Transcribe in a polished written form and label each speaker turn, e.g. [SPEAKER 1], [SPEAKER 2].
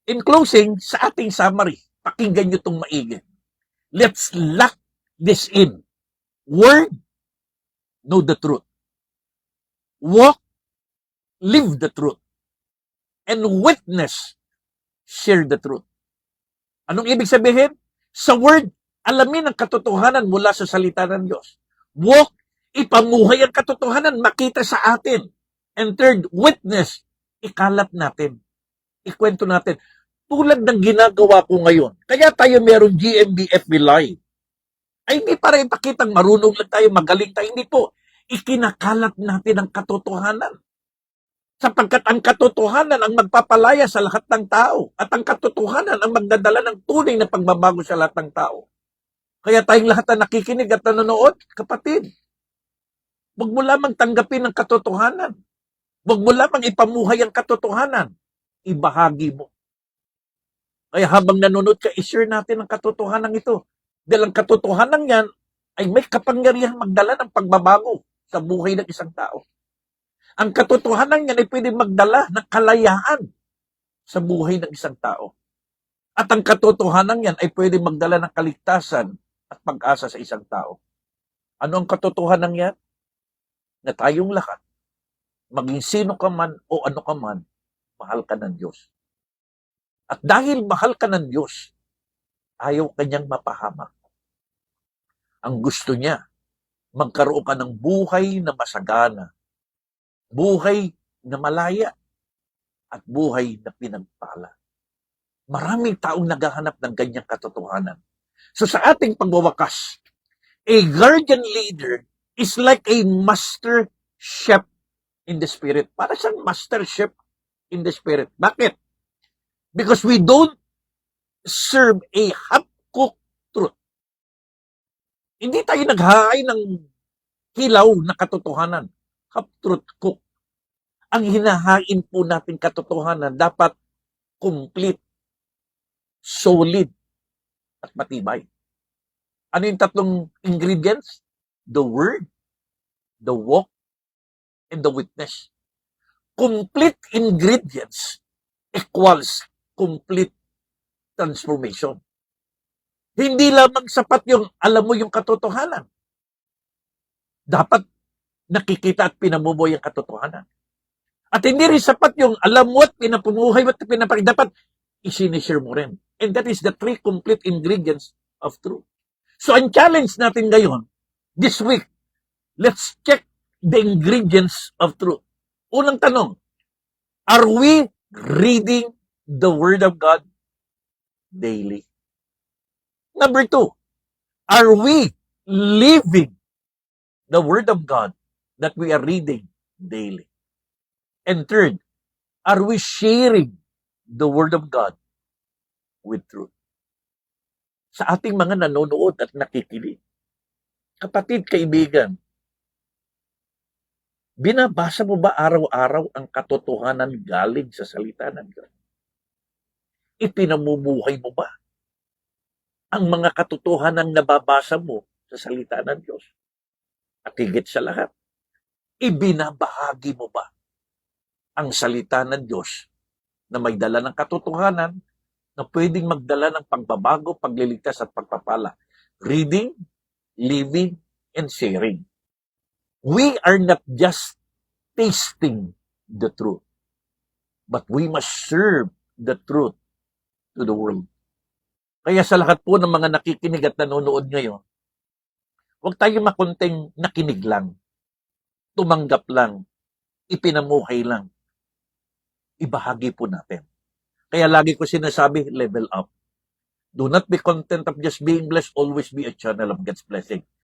[SPEAKER 1] In closing, sa ating summary, pakinggan nyo itong maigi. Let's lock this in. Word, know the truth. Walk, live the truth. And witness, share the truth. Anong ibig sabihin? Sa word, alamin ang katotohanan mula sa salita ng Diyos. Walk, ipamuhay ang katotohanan, makita sa atin. And third, witness, ikalat natin. Ikwento natin. Tulad ng ginagawa ko ngayon. Kaya tayo meron GMBFB Live. Ay hindi para ipakitang marunong lang tayo, magaling tayo. Hindi po. Ikinakalat natin ang katotohanan. Sapagkat ang katotohanan ang magpapalaya sa lahat ng tao. At ang katotohanan ang magdadala ng tunay na pagbabago sa lahat ng tao. Kaya tayong lahat na nakikinig at nanonood, kapatid, huwag mo lamang tanggapin ang katotohanan. Huwag mo lamang ipamuhay ang katotohanan. Ibahagi mo. Kaya habang nanonood ka, i-share natin ang katotohanan ito. Dahil ang katotohanan yan ay may kapangyarihan magdala ng pagbabago sa buhay ng isang tao. Ang katotohanan yan ay pwede magdala ng kalayaan sa buhay ng isang tao. At ang katotohanan yan ay pwede magdala ng kaligtasan at pag-asa sa isang tao. Ano ang katotohanan yan? Na tayong lahat, maging sino ka man o ano ka man, mahal ka ng Diyos. At dahil mahal ka ng Diyos, ayaw kanyang mapahamak. Ang gusto niya, magkaroon ka ng buhay na masagana, buhay na malaya, at buhay na pinagpala. Maraming taong naghahanap ng ganyang katotohanan. So sa ating pagwawakas, a guardian leader is like a master chef in the spirit. Para siyang master chef in the spirit. Bakit? Because we don't serve a half-cooked truth. Hindi tayo naghahain ng hilaw na katotohanan. Half-truth cook. Ang hinahain po natin katotohanan dapat complete, solid, at matibay. Ano yung tatlong ingredients? The word, the walk, and the witness. Complete ingredients equals complete transformation. Hindi lamang sapat yung alam mo yung katotohanan. Dapat nakikita at pinamumuhay ang katotohanan. At hindi rin sapat yung alam mo at pinapumuhay mo at pinapakita. Dapat isinishare mo rin. And that is the three complete ingredients of truth. So ang challenge natin ngayon, this week, let's check the ingredients of truth. Unang tanong, are we reading the Word of God daily? Number two, are we living the Word of God that we are reading daily? And third, are we sharing the Word of God with truth? Sa ating mga nanonood at nakikinig, kapatid, kaibigan, binabasa mo ba araw-araw ang katotohanan galing sa salita ng Diyos? Ipinamumuhay mo ba ang mga katotohanan nababasa mo sa salita ng Diyos? At higit sa lahat, ibinabahagi mo ba ang salita ng Diyos na may dala ng katotohanan na pwedeng magdala ng pagbabago, pagliligtas at pagpapala? Reading, living, and sharing. We are not just tasting the truth, but we must serve the truth to the world. Kaya sa lahat po ng mga nakikinig at nanonood ngayon, huwag tayo makunting nakinig lang, tumanggap lang, ipinamuhay lang. Ibahagi po natin. Kaya lagi ko sinasabi, level up. Do not be content of just being blessed, always be a channel of God's blessing.